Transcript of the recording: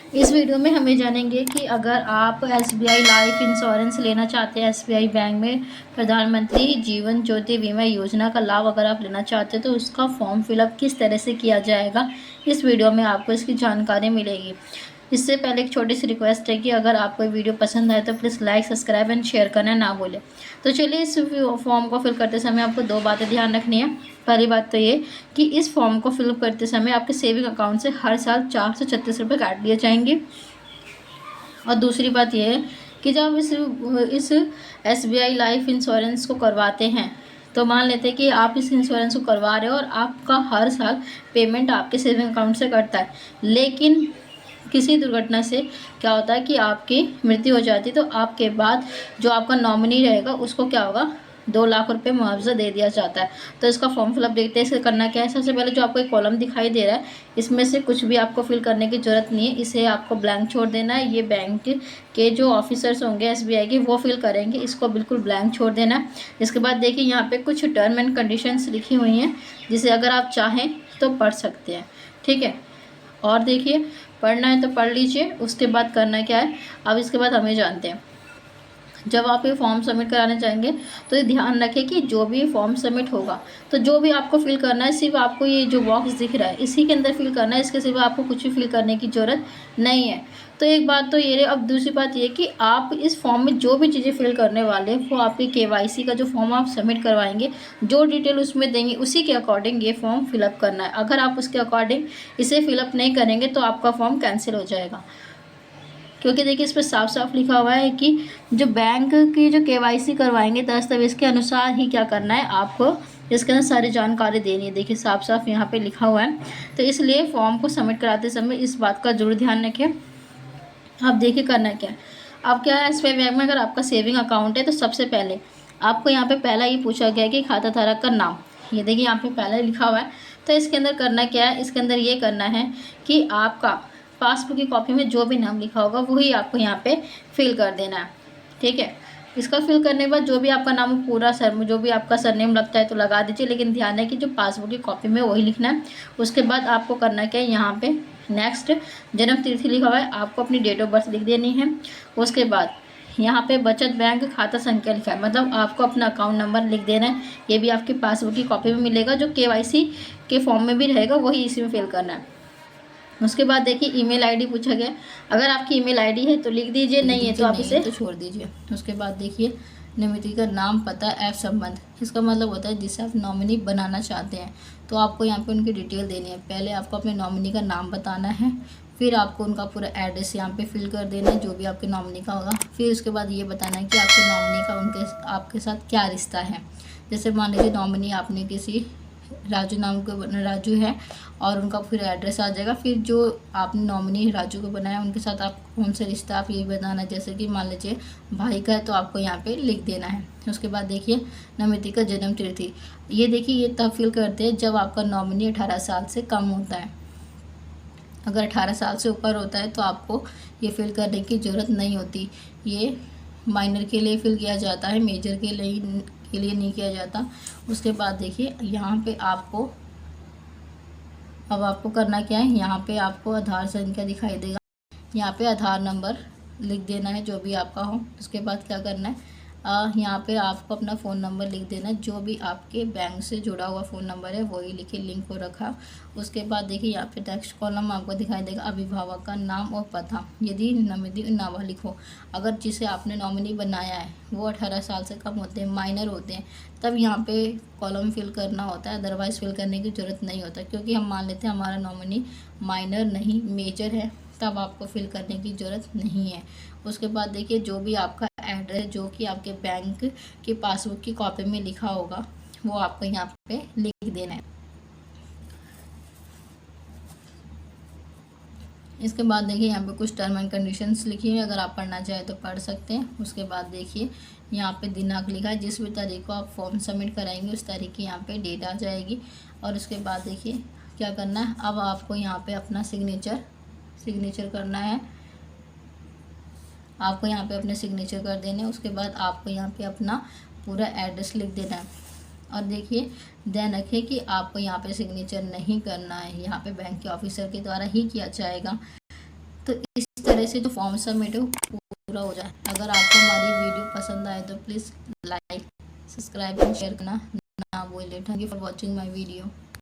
इस वीडियो में हमें जानेंगे कि अगर आप एसबीआई लाइफ इंश्योरेंस लेना चाहते हैं, एसबीआई बैंक में प्रधानमंत्री जीवन ज्योति बीमा योजना का लाभ अगर आप लेना चाहते हैं तो उसका फॉर्म फिलअप किस तरह से किया जाएगा, इस वीडियो में आपको इसकी जानकारी मिलेगी। इससे पहले एक छोटी सी रिक्वेस्ट है कि अगर आपको वीडियो पसंद आए तो please like, subscribe and share करना ना भूलें। तो चलिए, इस फॉर्म को फिल करते समय आपको दो बातें ध्यान रखनी है। पहली बात तो ये कि इस फॉर्म को फिल करते समय आपके सेविंग अकाउंट से हर साल 436 काट लिए जाएंगे। और दूसरी बात यह है कि जब इस एसबीआई लाइफ इंश्योरेंस को करवाते हैं तो मान लेते हैं कि आप इस इंश्योरेंस को करवा रहे हो और आपका हर साल पेमेंट आपके सेविंग अकाउंट से कटता है, लेकिन किसी दुर्घटना से क्या होता है कि आपकी मृत्यु हो जाती है तो आपके बाद जो आपका नॉमिनी रहेगा उसको क्या होगा, 2 लाख रुपए मुआवजा दे दिया जाता है। तो इसका फॉर्म फिलअप देखते हैं। इसका करना क्या है, सबसे पहले जो आपको एक कॉलम दिखाई दे रहा है इसमें से कुछ भी आपको फिल करने की ज़रूरत नहीं है, इसे आपको ब्लैंक छोड़ देना है। ये बैंक के जो ऑफिसर्स होंगे एसबीआई के वो फिल करेंगे, इसको बिल्कुल ब्लैंक छोड़ देना है। इसके बाद देखिए यहाँ पे कुछ टर्म एंड कंडीशंस लिखी हुई हैं जिसे अगर आप चाहें तो पढ़ सकते हैं, ठीक है। और देखिए, पढ़ना है तो पढ़ लीजिए। उसके बाद करना क्या है, अब इसके बाद हमें जानते हैं। जब आप ये फॉर्म सबमिट कराने जाएंगे तो ये ध्यान रखें कि जो भी फॉर्म सबमिट होगा तो जो भी आपको फिल करना है सिर्फ आपको ये जो बॉक्स दिख रहा है इसी के अंदर फिल करना है, इसके सिवा आपको कुछ भी फिल करने की ज़रूरत नहीं है। तो एक बात तो ये रही। अब दूसरी बात ये कि आप इस फॉर्म में जो भी चीज़ें फिल करने वाले हैं वो आपके केवाईसी का जो फॉर्म आप सबमिट करवाएंगे, जो डिटेल उसमें देंगे उसी के अकॉर्डिंग ये फॉर्म फिलअप करना है। अगर आप उसके अकॉर्डिंग इसे फिलअप नहीं करेंगे तो आपका फॉर्म कैंसिल हो जाएगा, क्योंकि देखिए इस पर साफ साफ लिखा हुआ है कि जो बैंक की जो केवाईसी करवाएंगे दस्तावेज के अनुसार ही क्या करना है, आपको इसके अंदर सारी जानकारी देनी है। देखिए साफ साफ यहाँ पे लिखा हुआ है। तो इसलिए फॉर्म को सबमिट कराते समय इस बात का जरूर ध्यान रखें। अब देखिए करना क्या है। अब क्या है, एसबीआई बैंक में अगर आपका सेविंग अकाउंट है तो सबसे पहले आपको यहाँ पे पहला ये पूछा गया है कि खाता धारक का नाम। ये देखिए यहाँ पे पहला ही लिखा हुआ है। तो इसके अंदर करना क्या है, इसके अंदर ये करना है कि आपका पासबुक की कॉपी में जो भी नाम लिखा होगा वही आपको यहाँ पे फिल कर देना है, ठीक है। इसका फिल करने के बाद जो भी आपका नाम पूरा जो भी आपका सरनेम लगता है तो लगा दीजिए, लेकिन ध्यान है कि जो पासबुक की कॉपी में वही लिखना है। उसके बाद आपको करना क्या है, यहाँ पे नेक्स्ट जन्म तिथि लिखा हुआ है, आपको अपनी डेट ऑफ बर्थ लिख देनी है। उसके बाद यहाँ पे बचत बैंक खाता संख्या लिखा है, मतलब आपको अपना अकाउंट नंबर लिख देना है। ये भी आपकी पासबुक की कॉपी में मिलेगा, जो केवाईसी के फॉर्म में भी रहेगा वही इसी में फिल करना है। उसके बाद देखिए ईमेल आईडी पूछा गया। अगर आपकी ईमेल आईडी है तो लिख दीजिए, नहीं है तो आप इसे तो छोड़ दीजिए। उसके बाद देखिए निमिति का नाम, पता, ऐप संबंध। इसका मतलब होता है जिसे आप नॉमिनी बनाना चाहते हैं तो आपको यहाँ पे उनकी डिटेल देनी है। पहले आपको अपने नॉमिनी का नाम बताना है, फिर आपको उनका पूरा एड्रेस यहाँ पे फिल कर देना है जो भी आपके नॉमिनी का होगा। फिर उसके बाद ये बताना है कि आपके नॉमिनी का उनके आपके साथ क्या रिश्ता है। जैसे मान लीजिए नॉमिनी आपने किसी राजू नाम के राजू है और उनका फिर एड्रेस आ जाएगा। फिर जो आपने नॉमिनी राजू को बनाया उनके साथ आप कौन सा रिश्ता आप ये बताना है। जैसे कि मान लीजिए भाई का है तो आपको यहाँ पे लिख देना है। उसके बाद देखिए नमिति का जन्म तिथि। ये देखिए ये तब फिल करते हैं जब आपका नॉमिनी 18 साल से कम होता है। अगर 18 साल से ऊपर होता है तो आपको ये फिल करने की ज़रूरत नहीं होती। ये माइनर के लिए फिल किया जाता है, मेजर के लिए नहीं किया जाता। उसके बाद देखिए यहाँ पे आपको अब आपको करना क्या है, यहाँ पे आपको आधार संख्या दिखाई देगा, यहाँ पे आधार नंबर लिख देना है जो भी आपका हो। उसके बाद क्या करना है, यहाँ पे आपको अपना फ़ोन नंबर लिख देना है, जो भी आपके बैंक से जुड़ा हुआ फ़ोन नंबर है वही लिखे, लिंक हो रखा। उसके बाद देखिए यहाँ पे नेक्स्ट कॉलम आपको दिखाई देगा अभिभावक का नाम और पता। यदि नमिति नाबालिग हो, अगर जिसे आपने नॉमिनी बनाया है वो 18 साल से कम होते हैं, माइनर होते हैं, तब यहाँ पे कॉलम फिल करना होता है। अदरवाइज़ फिल करने की ज़रूरत नहीं होता, क्योंकि हम मान लेते हैं हमारा नॉमिनी माइनर नहीं मेजर है, तब आपको फिल करने की ज़रूरत नहीं है। उसके बाद देखिए जो भी आपका एड्रेस जो कि आपके बैंक की पासबुक की कॉपी में लिखा होगा वो आपको यहाँ पे लिख देना है। इसके बाद देखिए यहाँ पे कुछ टर्म एंड कंडीशंस लिखी है, अगर आप पढ़ना चाहें तो पढ़ सकते हैं। उसके बाद देखिए यहाँ पे दिनांक लिखा है, जिस भी तारीख को आप फॉर्म सबमिट कराएंगे उस तारीख की यहाँ पे डेट आ जाएगी। और उसके बाद देखिए क्या करना है, अब आपको यहाँ पे अपना सिग्नेचर करना है, आपको यहाँ पे अपने सिग्नेचर कर देने। उसके बाद आपको यहाँ पे अपना पूरा एड्रेस लिख देना है। और देखिए ध्यान रखें कि आपको यहाँ पे सिग्नेचर नहीं करना है, यहाँ पे बैंक के ऑफिसर के द्वारा ही किया जाएगा। तो इस तरह से जो फॉर्म सबमिट है वो पूरा हो जाए। अगर आपको हमारी वीडियो पसंद आए तो please like, subscribe and share करना ना भूलें। Thank you for watching my video.